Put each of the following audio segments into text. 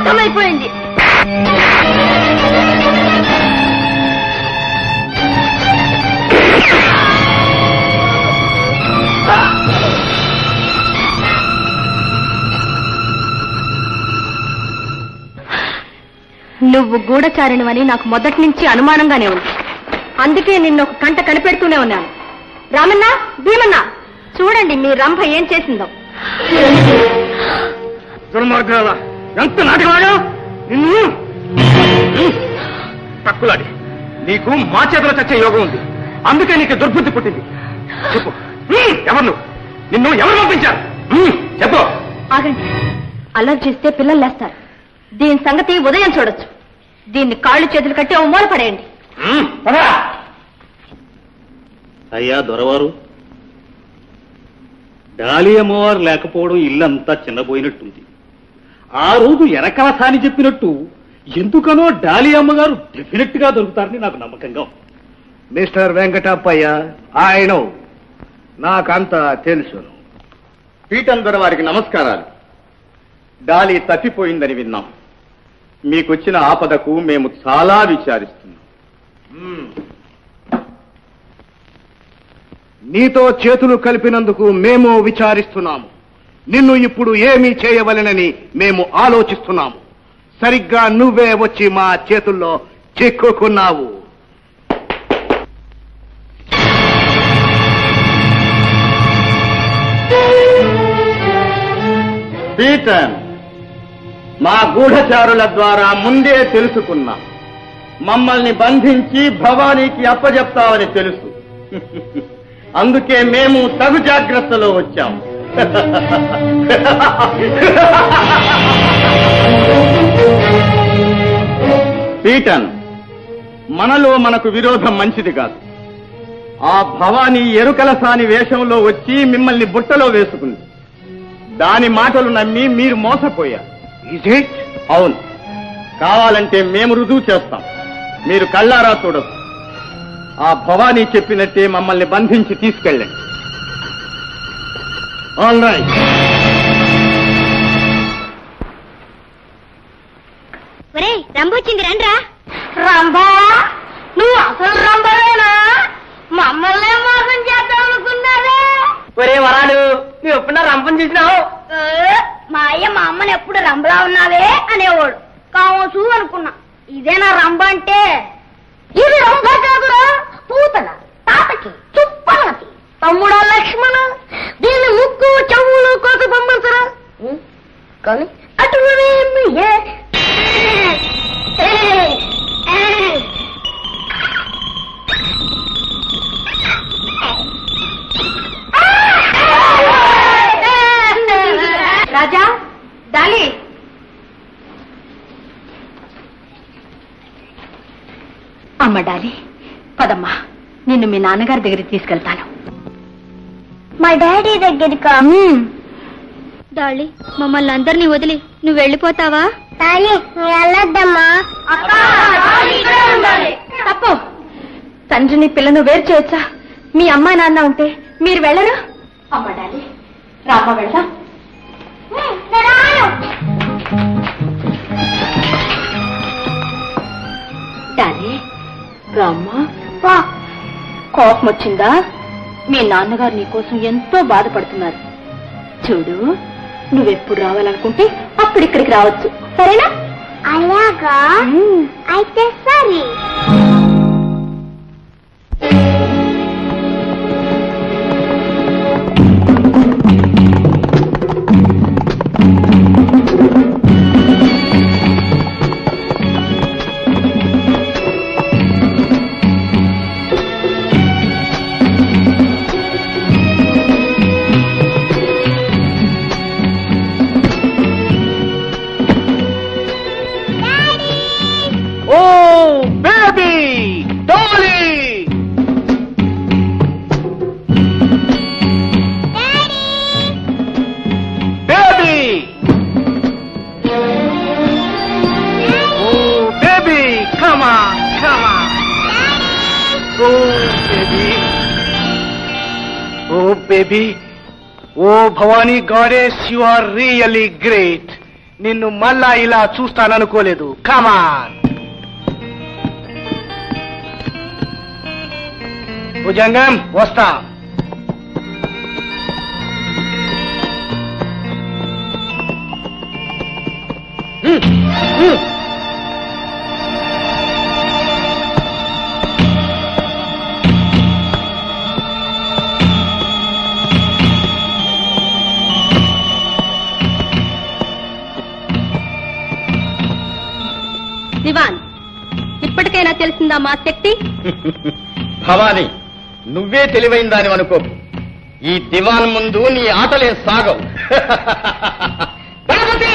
అర్థమైపోయింది. నువ్వు గూఢచారిణివని నాకు మొదటి నుంచి అనుమానంగానే ఉంది. అందుకే నిన్ను ఒక కంట కనిపెడుతూనే ఉన్నాను. రామన్న, భీమన్న, చూడండి మీ రంభ ఏం చేసిందో. దుర్మార్గురాలా, ఎంత నాటకమాగా నిన్ను! తక్కులాడి, నీకు మా చేతిలో చచ్చే యోగం ఉంది. అందుకే నీకు దుర్బుద్ధి పుట్టింది. చెప్పు, ఎవరు నిన్ను ఎవరు పంపించారు? చెప్పు. ఆగండి, అల్లరి చేస్తే పిల్లలు లేస్తారు. దీని సంగతి ఉదయం చూడొచ్చు. దీన్ని కాళ్ళు చేతులు కట్టి ఓ మూల పడేయండి. అయ్యా దొరవారు, డాలి అమ్మవారు లేకపోవడం ఇల్లంతా చిన్నపోయినట్టుంది. ఆ రోజు ఎనకవసాని చెప్పినట్టు ఎందుకనో డాలి అమ్మగారు డెఫినెట్ గా దొరుకుతారని నాకు నమ్మకంగా. మిస్టర్ వెంకటప్పయ్య, ఆయన నాకంతా తెలుసును. పీఠందర వారికి నమస్కారాలు. డాలి తప్పిపోయిందని విన్నాం. మీకొచ్చిన ఆపదకు మేము చాలా విచారిస్తున్నాం. నీతో చేతులు కలిపినందుకు మేము విచారిస్తున్నాము. నిన్ను ఇప్పుడు ఏమీ చేయవలెనని మేము ఆలోచిస్తున్నాము. సరిగ్గా నువ్వే వచ్చి మా చేతుల్లో చిక్కుకున్నావు. పీటన్, మా గూఢచారుల ద్వారా ముందే తెలుసుకున్నాం. మమ్మల్ని బంధించి భవానీకి అప్పజెప్తామని తెలుసు. అందుకే మేము తగు జాగ్రత్తలో వచ్చాం. పీటన్, మనలో మనకు విరోధం మంచిది కాదు. ఆ భవానీ ఎరుకలసాని వేషంలో వచ్చి మిమ్మల్ని బుట్టలో వేసుకుంది. దాని మాటలు నమ్మి మీరు మోసపోయారు. అవును, కావాలంటే మేము రుజువు చేస్తాం. మీరు కళ్ళారా చూడొచ్చు. ఆ భవానీ చెప్పినట్టే మమ్మల్ని బంధించి తీసుకెళ్ళండి. All right. రంభొచ్చింది, రండ్రా. రంభా, నువ్వు అసలు రంభవేనా? మమ్మల్ని మోసం చేద్దాం అనుకున్నావే. ఒరే వరాడు, నువ్వు ఎప్పుడన్నా రంపం చూసినావు? మా అయ్య మా అమ్మని ఎప్పుడు రంభలా ఉన్నావే అనేవాడు. కావచ్చు అనుకున్నా. ఇదేనా రంభ అంటే? ఇది రంభ కాదురా, పూతన, తాతకి, చుప్పలకి, తమ్ముడా లక్ష్మణ. దీన్ని ముక్కు చెవులు కోసి పంపించరా. కానీ అటు రాజా, డాలి, అమ్మ డాలి, పదమ్మా, నిన్ను మీ నాన్నగారి దగ్గరికి తీసుకెళ్తాను. మా డాడీ దగ్గరికా? డాలి, మమ్మల్ని అందరినీ వదిలి నువ్వు వెళ్ళిపోతావా? డాలి, వెళ్ళొద్దమ్మా. తప్పు. తండ్రిని పిల్లను వేరు చేయొచ్చా? మీ అమ్మా నాన్న ఉంటే మీరు వెళ్ళరు? అమ్మ డాలి, రామ్మ, వెళ్దాం. డాలి, రామ్మా. కోపం వచ్చిందా? మీ నాన్నగారు నీకోసం ఎంతో బాధపడుతున్నారు. చూడు, నువ్వెప్పుడు రావాలనుకుంటే అప్పుడు ఇక్కడికి రావచ్చు, సరేనా? అలాగా? అయితే సరే. Baby, oh Bhavani goddess, you are really great. నిన్ను మళ్ళా ఇలా చూస్తాననుకోలేదు. కమాన్ భుజంగం, వస్తా. దివాన్, ఇప్పటికైనా తెలిసిందా మా శక్తి? భవాని, నువ్వే తెలివైన దాని అనుకో. ఈ దివాన్ ముందు నీ ఆటలే సాగవు. గణపతి!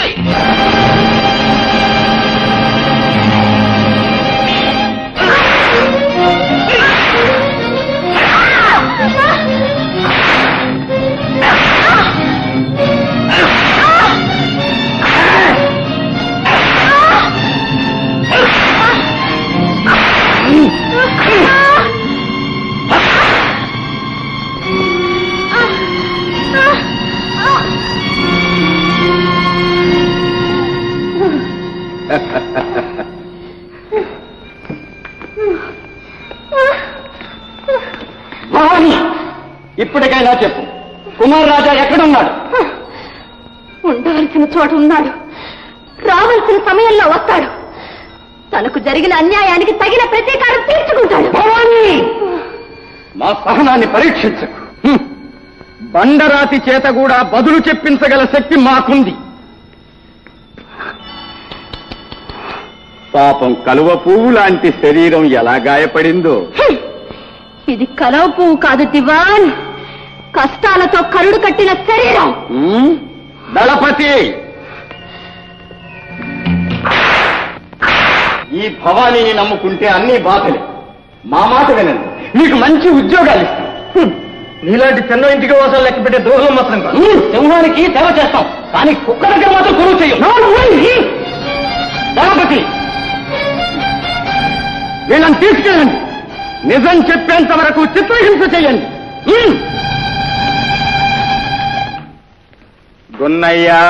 భవాని, ఇప్పటికైనా చెప్పు, కుమార్ రాజా ఎక్కడున్నాడు? ఉండవలసిన చోట ఉన్నాడు. రావాల్సిన సమయంలో వస్తాడు. తనకు జరిగిన అన్యాయానికి తగిన ప్రతీకారం తీర్చుకుంటాడు. భవాని, మా సహనాన్ని పరీక్షించకు. బండరాతి చేత కూడా బదులు చెప్పించగల శక్తి మాకుంది. పాపం కలువ పువ్వు లాంటి శరీరం ఎలా గాయపడిందో. ఇది కలవ పువ్వు కాదు దివాన్, కష్టాలతో కరుడు కట్టిన శరీరం. దళపతి, ఈ భవానీని నమ్ముకుంటే అన్ని బాధలే. మా మాట వినండి, మీకు మంచి ఉద్యోగాలు ఇస్తాం. నీలాంటి చిన్న ఇంటికి కోసం లెక్క పెట్టే దోహం మాత్రం కాదు. సింహానికి సేవ చేస్తాం, కానీ కుక్క దగ్గర మాత్రం కొనుగోలు చేయం. దళపతి, వీళ్ళని తీసుకెళ్ళండి. నిజం చెప్పేంత వరకు చిత్రహింస చేయండి. గున్నయ్యా,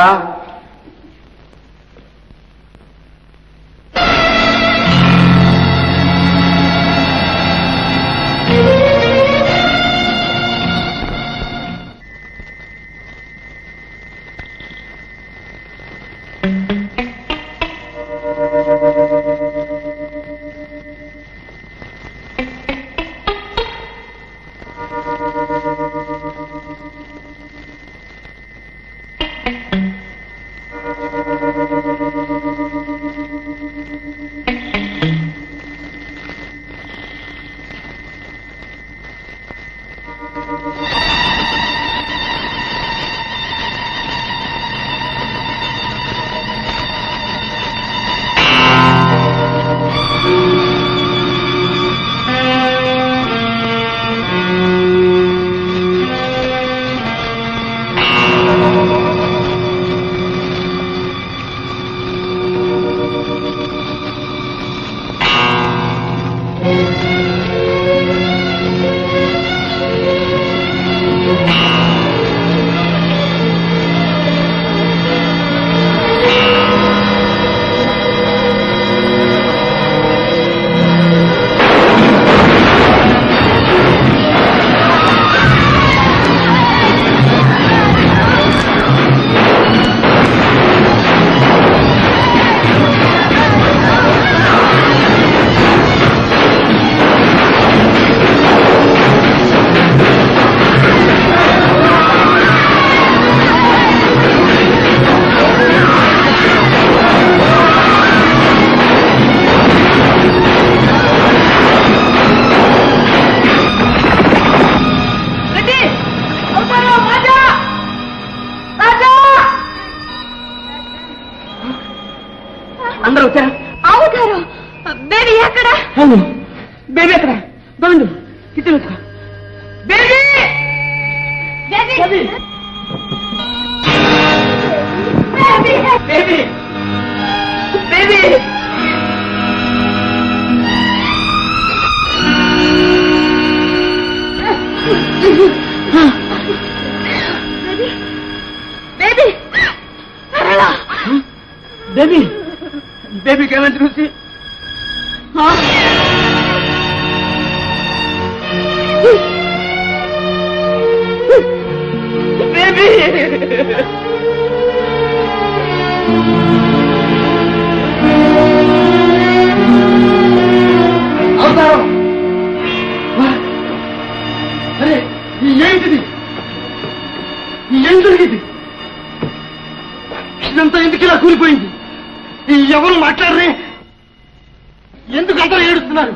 అందరూ వచ్చారా? అవుతారు. బేబీ ఎక్కడ? బేబీ ఎక్కడ? గోవిందు కిచెన్ వచ్చా. Baby baby baby baby baby baby బేబీకి ఏమైంది చూసి బేబీ అవతారం అరే ఏంటిది ఏం జరిగింది ఇదంతా ఎందుకు ఇలా కూలిపోయింది ఎవరు మాట్లాడరే ఎందుకు అంతా ఏడుస్తున్నారు